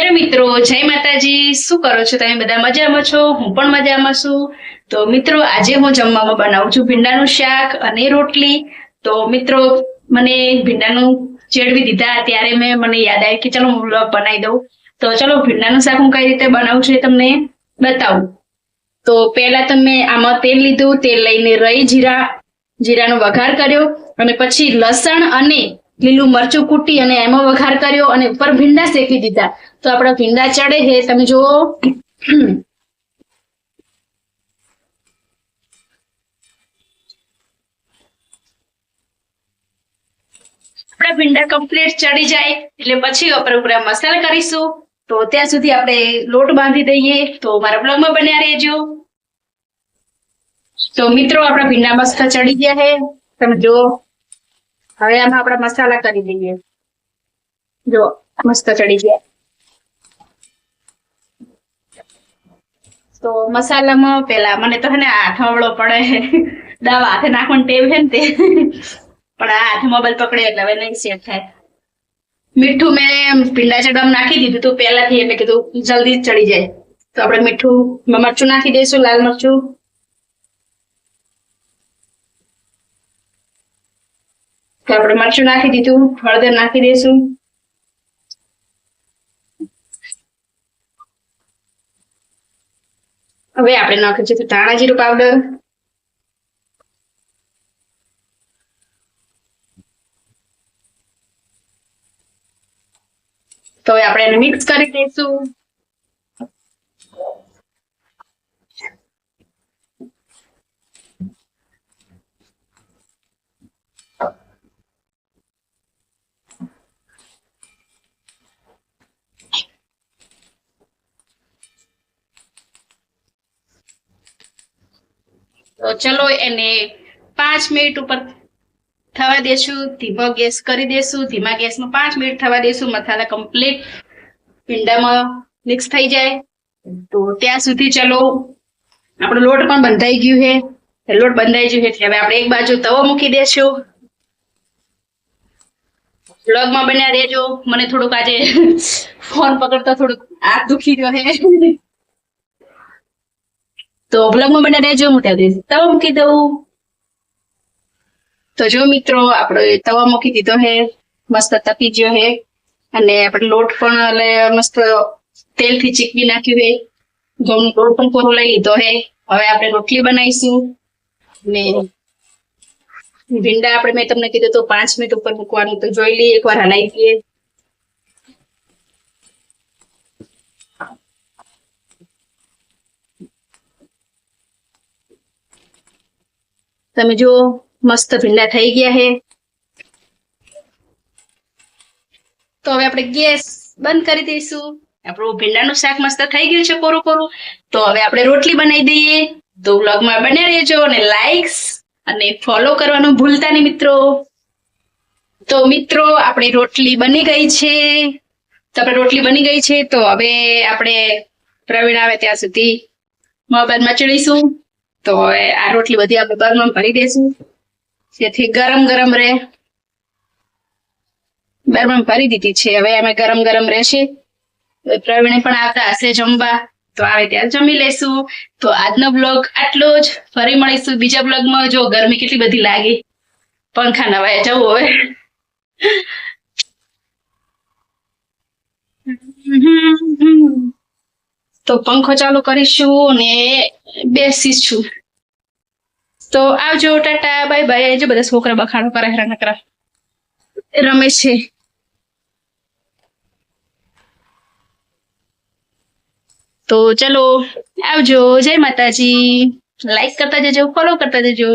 Hello મિત્રો, જય માતાજી। શું કરો છો તમે? બધા મજામાં છો? હું પણ મજામાં છું। તો મિત્રો, આજે હું જમવામાં બનાવું છું ભીંડાનું શાક અને રોટલી। તો મિત્રો, મને ભીંડાનું ચેડવી દીધા ત્યારે મને યાદ આવ્યું કે ચલો હું વ્લોગ બનાવી દઉં। તો ચલો ભીંડાનું શાક હું કઈ રીતે બનાવું છું એ તમને બતાવું। તો પહેલા તમે આમાં તેલ લીધું, તેલ લઈને રાઈ જીરાનો વઘાર કર્યો અને પછી લસણ અને લીલું મરચું કૂટી અને એમાં વઘાર કર્યો અને ઉપર ભીંડા શેકી દીધા। તો આપણા ભીંડા ચડે છે, તમે જુઓ। આપણા ભીંડા કમ્પ્લીટ ચડી જાય એટલે પછી આપણે મસાલા કરીશું। તો ત્યાં સુધી આપણે લોટ બાંધી દઈએ। તો મારા બ્લોગમાં બન્યા રહેજો। તો મિત્રો, આપણા ભીંડા મસ્ત ચડી ગયા છે, તમે જુઓ। હવે આમાં આપણે મસાલા કરી દઈએ। જો મસ્ત ચડી ગયા। તો મસાલામાં પેલા મને તો હે ને હાથવડો પડે, દવા હાથે નાખવાની ટેવ છે ને તે, પણ આ હાથે મોબાઈલ પકડે એટલે હવે નહીં સેટ થાય। મીઠું મેં ભીંડા ચડવામાં નાખી દીધું તો પહેલાથી, એટલે કીધું જલ્દી ચડી જાય। તો આપણે મીઠું મરચું નાખી દઈશું, લાલ મરચું। તો આપણે મરચું નાખી દીધું, હળદર નાખી દઈશું। હવે આપણે નાખી દઈશું ધાણા જીરું પાવડર। તો હવે આપણે એને મિક્સ કરી દઈશું। તો ચલો એને 5 મિનિટ ઉપર થવા દેશું। ધીમો ગેસ કરી દેશું। ધીમા ગેસમાં 5 મિનિટ થવા દેશું, મસાલા કમ્પ્લીટ ભીંડામાં મિક્સ થઈ જાય। તો ત્યાં સુધી ચલો, આપણો લોટ પણ બંધાઈ ગયું છે। લોટ બંધાઈ ગયું છે, હવે આપણે એક બાજુ તવો મૂકી દેશું। વ્લોગમાં બન્યા રહેજો। મને થોડુંક આજે ફોન પકડતા થોડુંક હાથ દુખી રહ્યો છે, તો વ્લોગમાં બન્યા રહેજો। હું ત્યાં તવો મૂકી દઉં। તો જો મિત્રો, આપણે તવા મૂકી દીધો છે, મસ્ત તપી ગયો છે અને આપણે લોટ પણ મસ્ત તેલથી ચીકવી નાખ્યું છે। ઘઉંનો લોટ પણ પૂરો લઈ લીધો છે। હવે આપણે રોટલી બનાવીશું ને ભીંડા આપણે, મેં તમને કીધું તો 5 મિનિટ ઉપર મૂકવાનું, તો જોઈ લઈએ, એકવાર હલાવી દઈએ। તમે જો મસ્ત ભીંડા થઈ ગયા છે। તો હવે આપણે ગેસ બંધ કરી દઈશું। આપણું ભીંડાનું શાક મસ્ત થઈ ગયું છે કોરું કોરું। તો હવે આપણે રોટલી બનાવી દઈએ। તો વ્લોગમાં બન્યા રહેજો અને લાઈક્સ અને ફોલો કરવાનું ભૂલતા નહીં મિત્રો। તો મિત્રો, આપણી રોટલી બની ગઈ છે। તો હવે આપણે પ્રવીણ આવે ત્યાં સુધી મોબાઈલમાં ચડીશું। તો હવે આ રોટલી બધી આપણે બર્નમાં ભરી દઈશું, જેથી ગરમ ગરમ રહે। બર્નમાં ભરી દીધી છે, હવે અમે ગરમ ગરમ રહેશે। પ્રવીણે પણ આવતા હશે જમવા, તો આવે ત્યારે જમી લેશું। તો આજનો બ્લોગ આટલો જ। ફરી મળીશું બીજા બ્લોગમાં। જો ગરમી કેટલી બધી લાગી, પંખા નવાય જવું હવે। તો પંખો ચાલુ કરીશું અને બેસીશું। તો આવજો, ટાટા, બાય બાય। જો બધા છોકરા બખાડો કરે, નકરા રમે છે। તો ચલો આવજો, જય માતાજી। લાઈક કરતા જજો, ફોલો કરતા જજો।